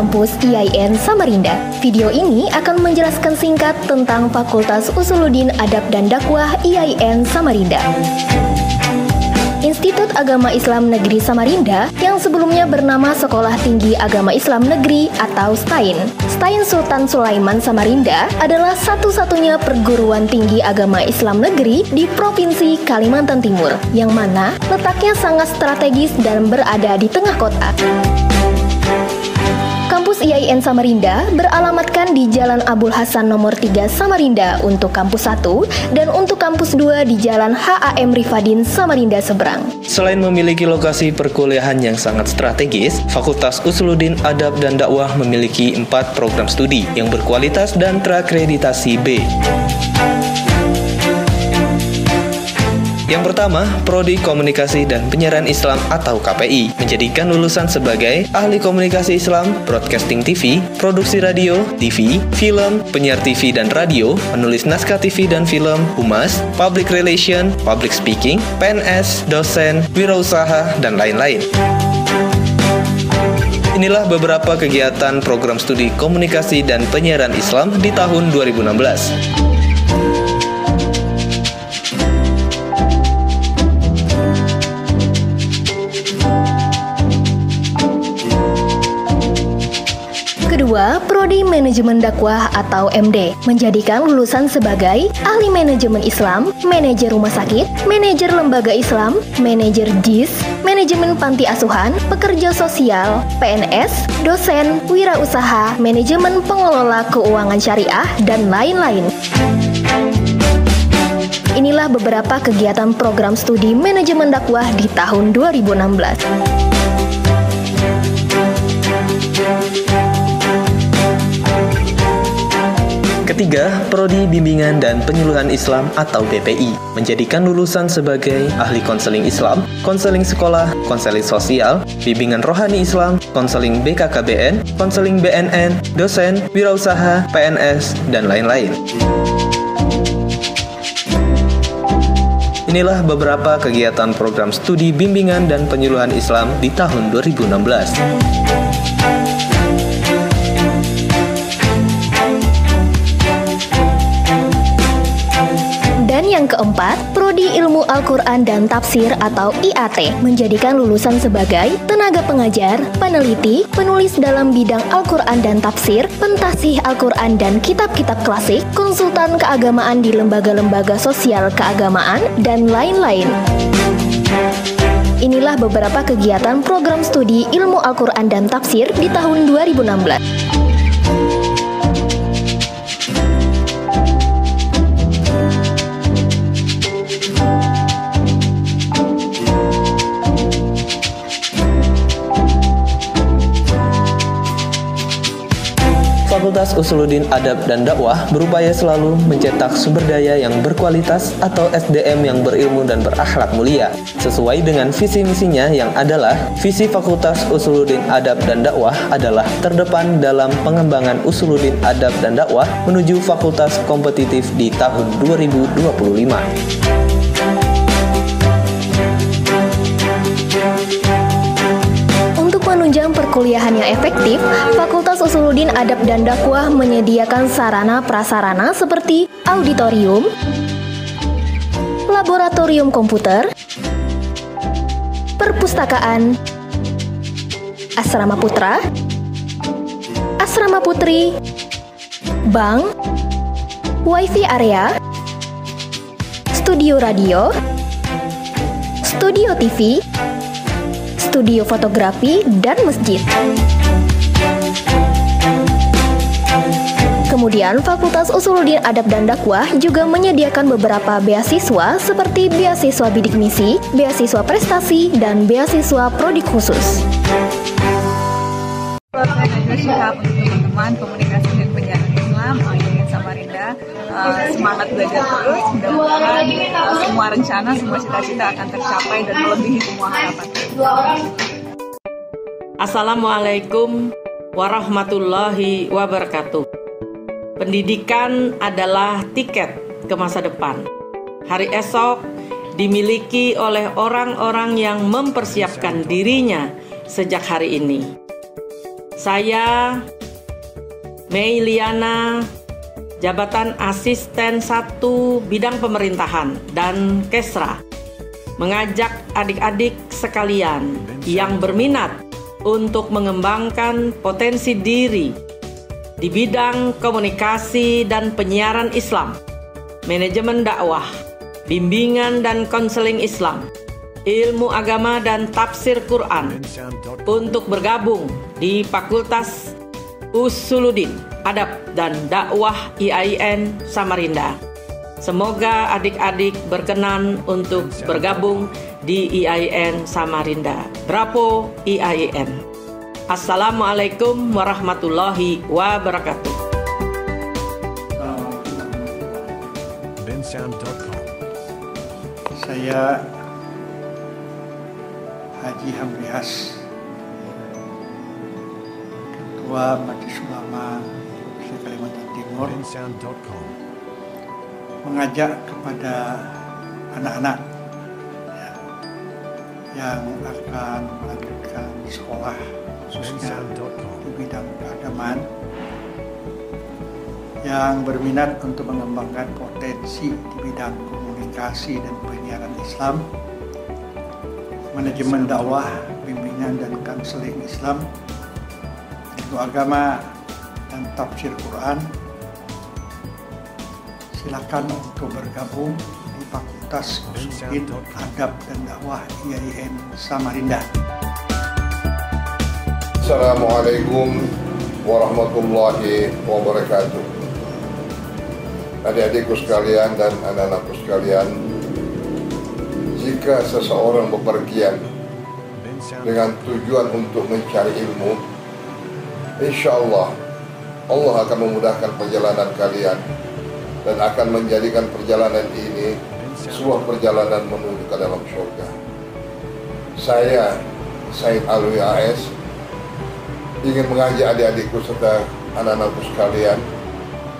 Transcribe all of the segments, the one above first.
kampus IAIN Samarinda. Video ini akan menjelaskan singkat tentang Fakultas Usuluddin Adab dan Dakwah IAIN Samarinda. Institut Agama Islam Negeri Samarinda yang sebelumnya bernama Sekolah Tinggi Agama Islam Negeri atau STAIN. STAIN Sultan Sulaiman Samarinda adalah satu-satunya perguruan tinggi agama Islam negeri di Provinsi Kalimantan Timur, yang mana letaknya sangat strategis dan berada di tengah kota. Kampus IAIN Samarinda beralamatkan di Jalan Abul Hasan nomor 3 Samarinda untuk kampus 1 dan untuk kampus 2 di Jalan HAM Rifadin Samarinda seberang. Selain memiliki lokasi perkuliahan yang sangat strategis, Fakultas Usuluddin Adab dan Dakwah memiliki 4 program studi yang berkualitas dan terakreditasi B. Yang pertama, Prodi Komunikasi dan Penyiaran Islam atau KPI, menjadikan lulusan sebagai ahli komunikasi Islam, broadcasting TV, produksi radio, TV, film, penyiar TV dan radio, penulis naskah TV dan film, humas, public relation, public speaking, PNS, dosen, wirausaha, dan lain-lain. Inilah beberapa kegiatan program studi komunikasi dan penyiaran Islam di tahun 2016. Kedua, Prodi Manajemen Dakwah atau MD, menjadikan lulusan sebagai ahli manajemen Islam, manajer rumah sakit, manajer lembaga Islam, manajer JIS, manajemen panti asuhan, pekerja sosial, PNS, dosen, wirausaha, manajemen pengelola keuangan syariah, dan lain-lain. Inilah beberapa kegiatan program studi manajemen dakwah di tahun 2016. Ketiga, Prodi Bimbingan dan Penyuluhan Islam atau BPI, menjadikan lulusan sebagai ahli konseling Islam, konseling sekolah, konseling sosial, bimbingan rohani Islam, konseling BKKBN, konseling BNN, dosen, wirausaha, PNS, dan lain-lain. Inilah beberapa kegiatan program studi bimbingan dan penyuluhan Islam di tahun 2016. Yang keempat, Prodi Ilmu Al-Quran dan Tafsir atau IAT, menjadikan lulusan sebagai tenaga pengajar, peneliti, penulis dalam bidang Al-Quran dan Tafsir, pentasih Al-Quran dan kitab-kitab klasik, konsultan keagamaan di lembaga-lembaga sosial keagamaan, dan lain-lain. Inilah beberapa kegiatan program studi Ilmu Al-Quran dan Tafsir di tahun 2016. Fakultas Usuluddin Adab dan Dakwah berupaya selalu mencetak sumber daya yang berkualitas atau SDM yang berilmu dan berakhlak mulia, sesuai dengan visi misinya yang adalah visi Fakultas Usuluddin Adab dan Dakwah adalah terdepan dalam pengembangan Usuluddin Adab dan Dakwah menuju fakultas kompetitif di tahun 2025. Menunjang perkuliahan yang efektif, Fakultas Usuluddin Adab dan Dakwah menyediakan sarana prasarana seperti auditorium, laboratorium komputer, perpustakaan, asrama putra, asrama putri, bank, wifi area, studio radio, studio TV, studio fotografi, dan masjid. Kemudian, Fakultas Usuluddin Adab dan Dakwah juga menyediakan beberapa beasiswa seperti beasiswa bidik misi, beasiswa prestasi, dan beasiswa prodi khusus. Teman-teman komunikasi dan penyiaran Islam IAIN Samarinda, semangat belajar terus, mudah-mudahan semua rencana, semua cita-cita akan tercapai dan melebihi semua harapan. Assalamualaikum warahmatullahi wabarakatuh. Pendidikan adalah tiket ke masa depan. Hari esok dimiliki oleh orang-orang yang mempersiapkan dirinya sejak hari ini. Saya Meiliana, Jabatan Asisten 1 Bidang Pemerintahan dan Kesra, mengajak adik-adik sekalian yang berminat untuk mengembangkan potensi diri di bidang komunikasi dan penyiaran Islam, manajemen dakwah, bimbingan dan konseling Islam, ilmu agama dan tafsir Quran untuk bergabung di Fakultas Usuluddin, Adab dan Dakwah IAIN Samarinda. Semoga adik-adik berkenan untuk bergabung di IAIN Samarinda. Bravo IAIN. Assalamualaikum warahmatullahi wabarakatuh. Saya Haji Hamrihas, Ketua Majelis Ulama Kalimantan Timur, mengajak kepada anak-anak yang akan melanjutkan sekolah khususnya di bidang keagamaan, yang berminat untuk mengembangkan potensi di bidang komunikasi dan penyiaran Islam, manajemen dakwah, bimbingan dan konseling Islam, ilmu agama dan tafsir Quran. Silakan untuk bergabung di Fakultas Usuluddin, Adab dan Dakwah IAIN Samarinda. Assalamualaikum warahmatullahi wabarakatuh. Adik-adikku sekalian dan anak-anakku sekalian, jika seseorang bepergian dengan tujuan untuk mencari ilmu, insya Allah akan memudahkan perjalanan kalian dan akan menjadikan perjalanan ini sebuah perjalanan menuju ke dalam surga. Saya, Said Alwi AS, ingin mengajak adik-adikku serta anak-anakku sekalian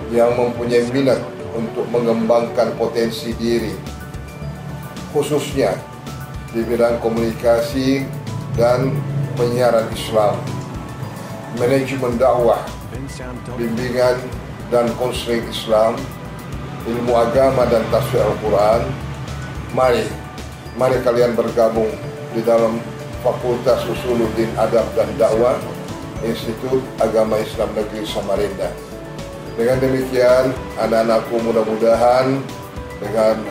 yang mempunyai minat untuk mengembangkan potensi diri, khususnya di bidang komunikasi dan penyiaran Islam, manajemen dakwah, bimbingan dan konseling Islam, ilmu agama dan tafsir Al-Quran. Mari kalian bergabung di dalam Fakultas Usuluddin, Adab dan Dakwah Institut Agama Islam Negeri Samarinda. Dengan demikian, anak-anakku mudah-mudahan dengan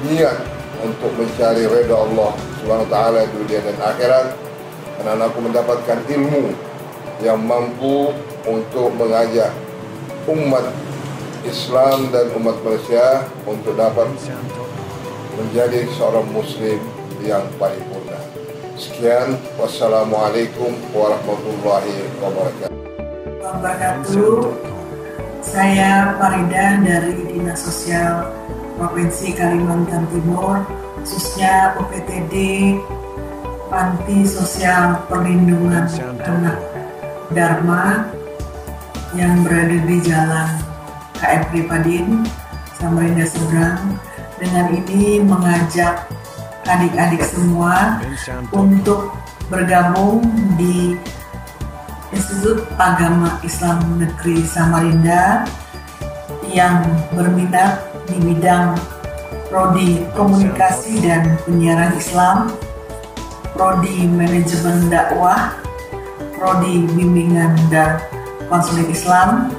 niat untuk mencari ridha Allah Subhanahu wa taala di dunia dan akhirat, anak-anakku mendapatkan ilmu yang mampu untuk mengajak umat Islam dan umat manusia untuk dapat menjadi seorang muslim yang paripurna. Sekian, wassalamualaikum warahmatullahi wabarakatuh. Saya Farida dari Dinas Sosial Provinsi Kalimantan Timur, khususnya UPTD Panti Sosial Perlindungan Anak Dharma yang berada di Jalan KM Pripadin, Samarinda Seberang. Dengan ini mengajak adik-adik semua untuk bergabung di Institut Agama Islam Negeri Samarinda yang berminat di bidang prodi komunikasi dan penyiaran Islam, prodi manajemen dakwah, prodi bimbingan dan konseling Islam,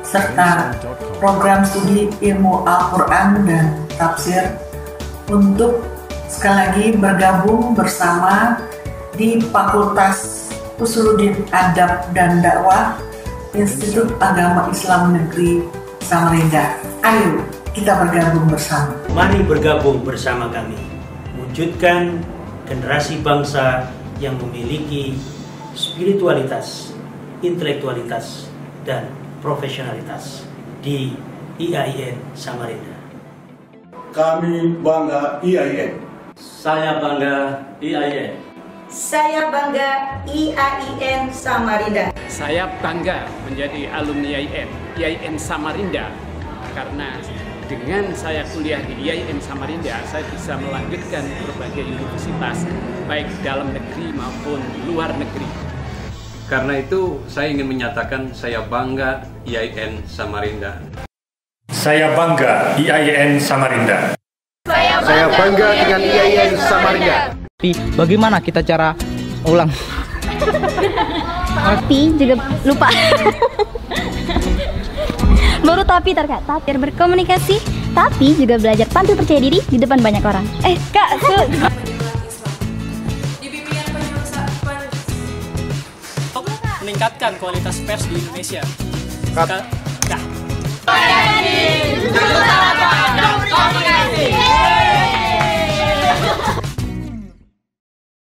serta program studi ilmu Al-Quran dan tafsir, untuk sekali lagi bergabung bersama di Fakultas Usuluddin, Adab dan Dakwah Institut Agama Islam Negeri Samarinda. Ayo kita bergabung bersama. Mari bergabung bersama kami, wujudkan generasi bangsa yang memiliki spiritualitas, intelektualitas, dan profesionalitas di IAIN Samarinda. Kami bangga IAIN. Saya bangga IAIN. Saya bangga IAIN Samarinda. Saya bangga menjadi alumni IAIN Samarinda, karena dengan saya kuliah di IAIN Samarinda, saya bisa melanjutkan berbagai universitas, baik dalam negeri maupun luar negeri. Karena itu saya ingin menyatakan saya bangga IAIN Samarinda. Saya bangga IAIN Samarinda. Saya bangga dengan IAIN Samarinda. Tapi bagaimana kita cara ulang? Tapi juga lupa. Baru tapi terkata berkomunikasi, tapi juga belajar tampil percaya diri di depan banyak orang. Kak, meningkatkan kualitas pers di Indonesia.